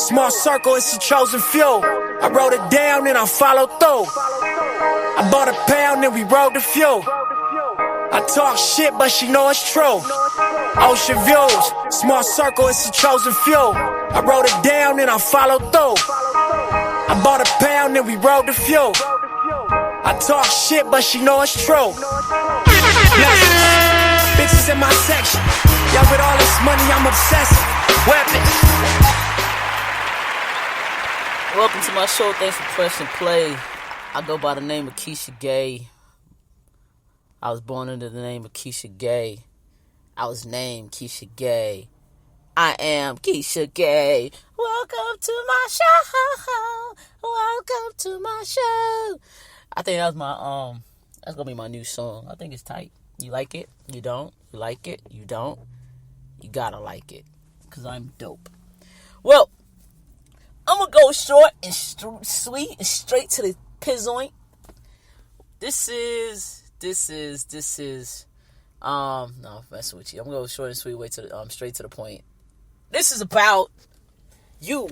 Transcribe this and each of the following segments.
Small circle, it's a chosen few. I wrote it down and I followed through. I bought a pound and we rode the few. I talk shit, but she know it's true. Ocean views, small circle, it's a chosen few. I wrote it down and I followed through. I bought a pound and we rode the few. I talk shit, but she know it's true. Bitches in my section. Yeah, with all this money, I'm obsessed. Weapons. Welcome to my show. Thanks for pressing play. I go by the name of Keisha Gay. I was born under the name of Keisha Gay. I was named Keisha Gay. I am Keisha Gay. Welcome to my show. Welcome to my show. I think that's my that's gonna be my new song. I think it's tight. You like it? You don't? You like it? You don't? You gotta like it, cause I'm dope. Well, I'm gonna go short and sweet and straight to the pizzoint. This is no, I'm messing with you. I'm gonna go short and sweet, straight to the point. This is about you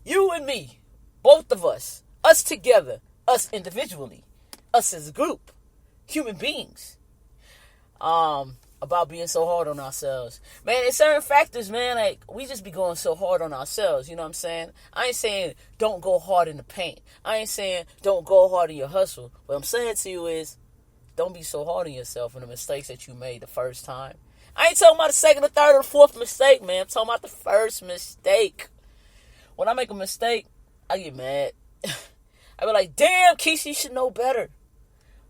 and me, both of us together, us individually, us as a group, human beings. About being so hard on ourselves. Man, there's certain factors, man, like, we just be going so hard on ourselves, you know what I'm saying? I ain't saying don't go hard in the paint. I ain't saying don't go hard in your hustle. What I'm saying to you is, don't be so hard on yourself and the mistakes that you made the first time. I ain't talking about the second, the third, or the fourth mistake, man. I'm talking about the first mistake. When I make a mistake, I get mad. I be like, damn, Keisha, you should know better.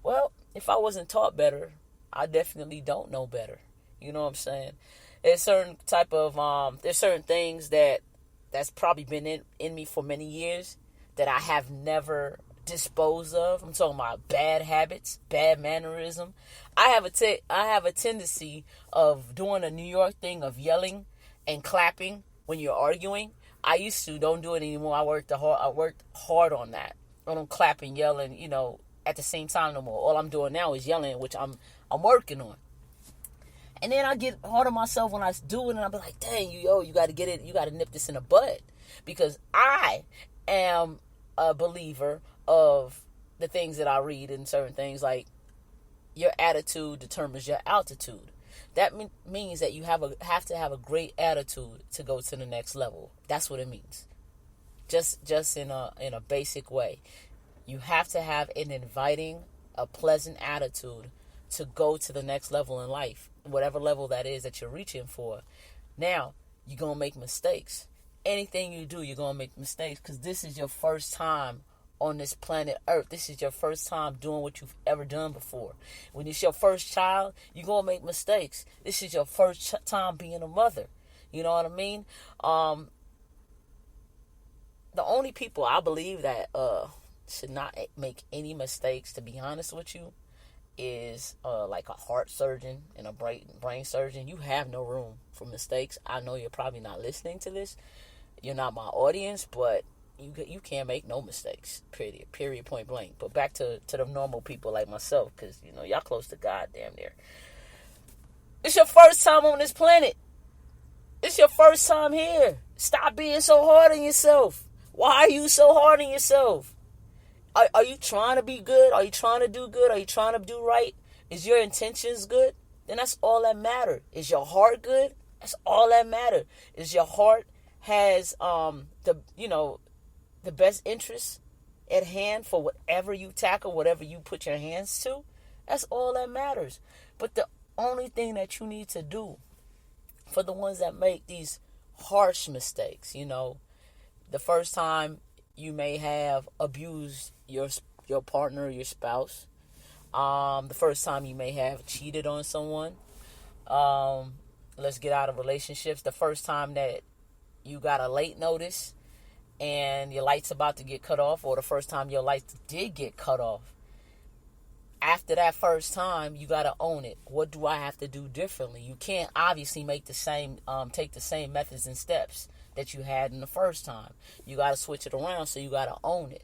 Well, if I wasn't taught better, I definitely don't know better. You know what I'm saying? There's certain type of, there's certain things that's probably been in me for many years that I have never disposed of. I'm talking about bad habits, bad mannerism. I have a tendency of doing a New York thing of yelling and clapping when you're arguing. I used to, don't do it anymore. I worked hard on that. I don't clap and yell and, at the same time no more. All I'm doing now is yelling, which I'm working on. And then I get hard on myself when I do it, and I be like, dang, you got to get it. You got to nip this in the bud. Because I am a believer of the things that I read and certain things, like your attitude determines your altitude. That means that you have to have a great attitude to go to the next level. That's what it means. Just in a basic way. You have to have an inviting, a pleasant attitude to go to the next level in life, whatever level that is that you're reaching for. Now, you're going to make mistakes. Anything you do, you're going to make mistakes, because this is your first time on this planet Earth. This is your first time doing what you've ever done before. When it's your first child, you're going to make mistakes. This is your first time being a mother. You know what I mean? The only people I believe that should not make any mistakes, to be honest with you, is like a heart surgeon and a brain surgeon. You have no room for mistakes. I know you're probably not listening to this. You're not my audience, but you can't make no mistakes. Period, point blank. But back to the normal people like myself, because y'all close to God damn near. It's your first time on this planet. It's your first time here. Stop being so hard on yourself. Why are you so hard on yourself? Are you trying to be good? Are you trying to do good? Are you trying to do right? Is your intentions good? Then that's all that matters. Is your heart good? That's all that matters. Is your heart has the best interest at hand for whatever you tackle, whatever you put your hands to? That's all that matters. But the only thing that you need to do for the ones that make these harsh mistakes, the first time you may have abused your partner, your spouse. The first time you may have cheated on someone. Let's get out of relationships. The first time that you got a late notice and your light's about to get cut off, or the first time your lights did get cut off. After that first time, you got to own it. What do I have to do differently? You can't obviously take the same methods and steps that you had in the first time. You got to switch it around, so you got to own it.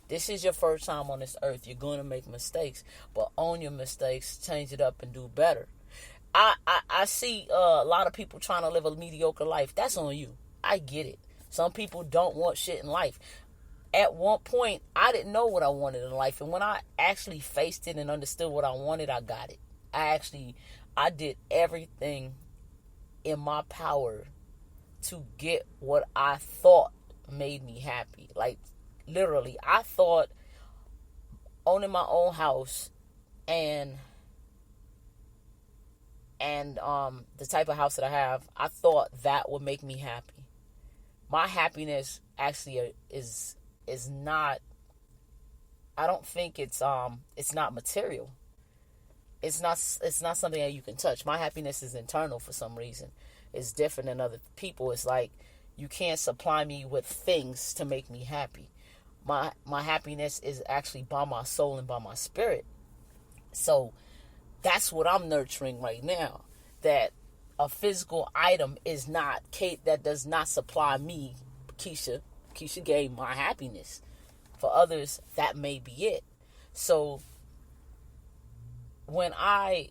This is your first time on this earth. You're going to make mistakes, but own your mistakes, change it up, and do better. I see a lot of people trying to live a mediocre life. That's on you. I get it. Some people don't want shit in life. At one point, I didn't know what I wanted in life. And when I actually faced it and understood what I wanted, I got it. I did everything in my power to get what I thought made me happy. Like, literally, I thought owning my own house and the type of house that I have, I thought that would make me happy. My happiness actually is not, I don't think it's not material. It's not something that you can touch. My happiness is internal for some reason. It's different than other people. It's like you can't supply me with things to make me happy. My happiness is actually by my soul and by my spirit. So that's what I'm nurturing right now. That a physical item is not, that does not supply me, Keisha Gay, my happiness. For others, that may be it. So when I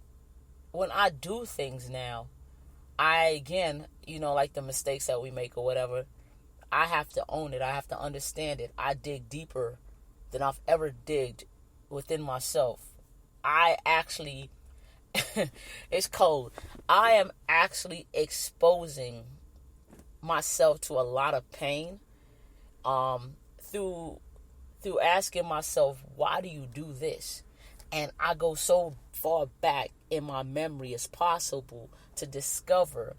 do things now, again, like the mistakes that we make or whatever, I have to own it. I have to understand it. I dig deeper than I've ever digged within myself. I actually, it's cold. I am actually exposing myself to a lot of pain through asking myself, why do you do this? And I go so far back in my memory as possible to discover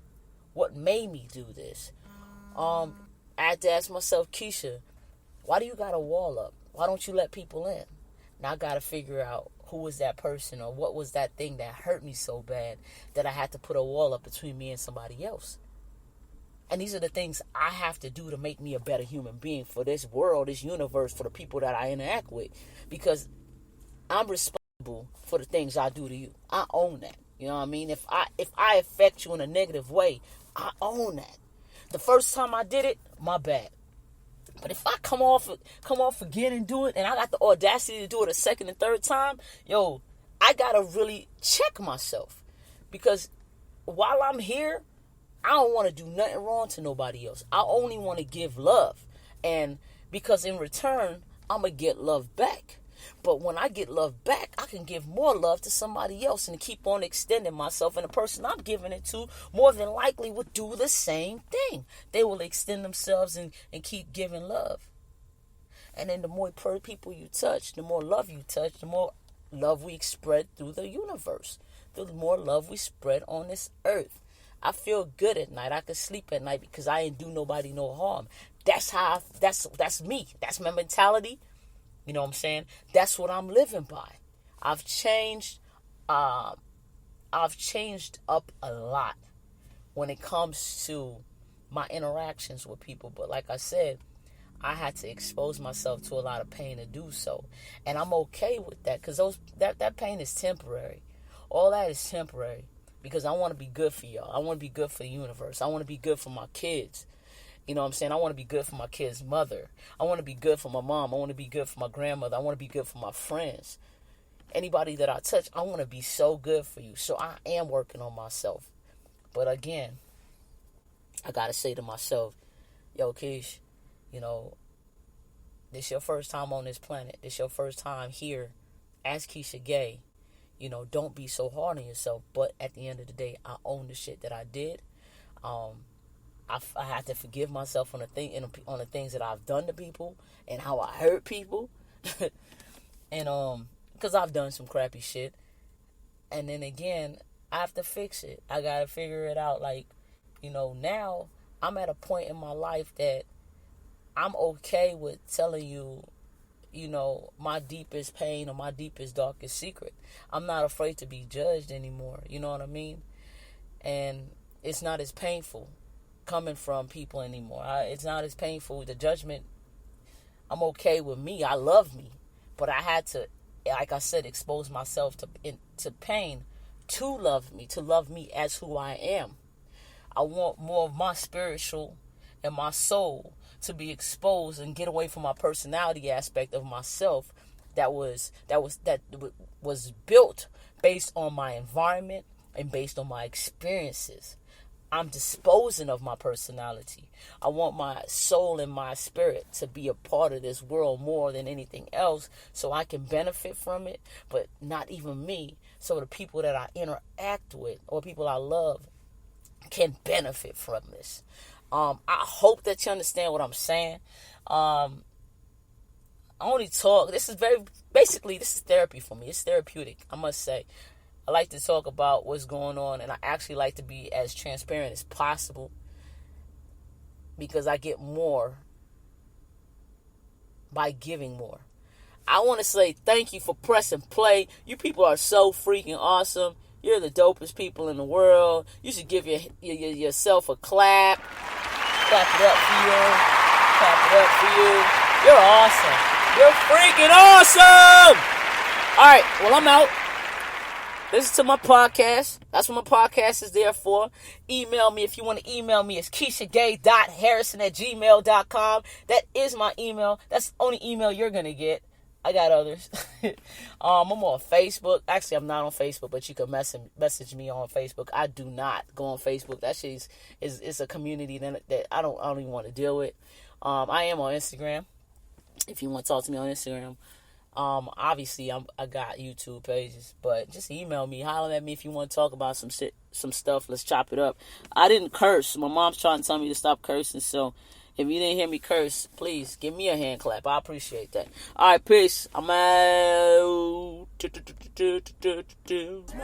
what made me do this. I had to ask myself, Keisha, why do you got a wall up? Why don't you let people in? Now I got to figure out who was that person, or what was that thing that hurt me so bad that I had to put a wall up between me and somebody else. And these are the things I have to do to make me a better human being for this world, this universe, for the people that I interact with. Because I'm responsible for the things I do to you. I own that. You know what I mean? If I affect you in a negative way, I own that. The first time I did it, my bad. But if I come off again and do it, and I got the audacity to do it a second and third time, I gotta really check myself. Because while I'm here, I don't want to do nothing wrong to nobody else. I only want to give love. And because in return, I'm going to get love back. But when I get love back, I can give more love to somebody else and keep on extending myself. And the person I'm giving it to more than likely would do the same thing. They will extend themselves and keep giving love. And then the more people you touch, the more love you touch, the more love we spread through the universe. The more love we spread on this earth. I feel good at night. I can sleep at night because I ain't do nobody no harm. That's me. That's my mentality. You know what I'm saying? That's what I'm living by. I've changed up a lot when it comes to my interactions with people. But like I said, I had to expose myself to a lot of pain to do so. And I'm okay with that because that pain is temporary. All that is temporary. Because I want to be good for y'all. I want to be good for the universe. I want to be good for my kids. You know what I'm saying? I want to be good for my kid's mother. I want to be good for my mom. I want to be good for my grandmother. I want to be good for my friends. Anybody that I touch, I want to be so good for you. So I am working on myself. But again, I got to say to myself, yo, Keish, this your first time on this planet. This your first time here as Keisha Gay. Don't be so hard on yourself. But at the end of the day, I own the shit that I did. I had to forgive myself on the things that I've done to people and how I hurt people, and because I've done some crappy shit. And then again, I have to fix it. I gotta figure it out. Now I'm at a point in my life that I'm okay with telling you. My deepest pain or my deepest, darkest secret. I'm not afraid to be judged anymore. You know what I mean? And it's not as painful coming from people anymore. It's not as painful. The judgment, I'm okay with me. I love me. But I had to, like I said, expose myself to pain to love me as who I am. I want more of my spiritual and my soul to be exposed and get away from my personality aspect of myself that was built based on my environment and based on my experiences. I'm disposing of my personality. I want my soul and my spirit to be a part of this world more than anything else, so I can benefit from it, but not even me. So the people that I interact with or people I love can benefit from this. I hope that you understand what I'm saying. I only talk. This is therapy for me. It's therapeutic, I must say. I like to talk about what's going on, and I actually like to be as transparent as possible because I get more by giving more. I want to say thank you for pressing play. You people are so freaking awesome. You're the dopest people in the world. You should give yourself a clap. Clap it up for you. Clap it up for you. You're awesome. You're freaking awesome. All right, well, I'm out. Listen to my podcast. That's what my podcast is there for. Email me if you want to email me. It's KeishaGay.Harrison@gmail.com. That is my email. That's the only email you're going to get. I got others. I'm on Facebook. Actually, I'm not on Facebook, but you can message me on Facebook. I do not go on Facebook. That shit is a community that I don't even want to deal with. I am on Instagram. If you want to talk to me on Instagram. Obviously, I got YouTube pages, but just email me, holler at me if you want to talk about some stuff. Let's chop it up. I didn't curse. My mom's trying to tell me to stop cursing, so if you didn't hear me curse, please give me a hand clap. I appreciate that. All right, peace. I'm out. Small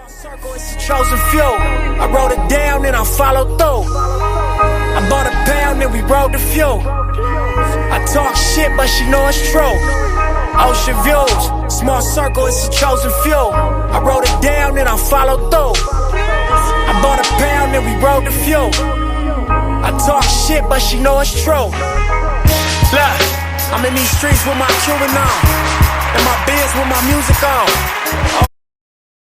circle, it's the chosen few. I wrote it down and I followed through. I bought a pound and we rode the fuel. I talk shit, but she know it's true. Ocean views, small circle, it's a chosen few. I wrote it down and I followed through. I bought a pound and we rode the fuel. I talk shit, but she know it's true. Look, I'm in these streets with my Cuban on, and my biz with my music on.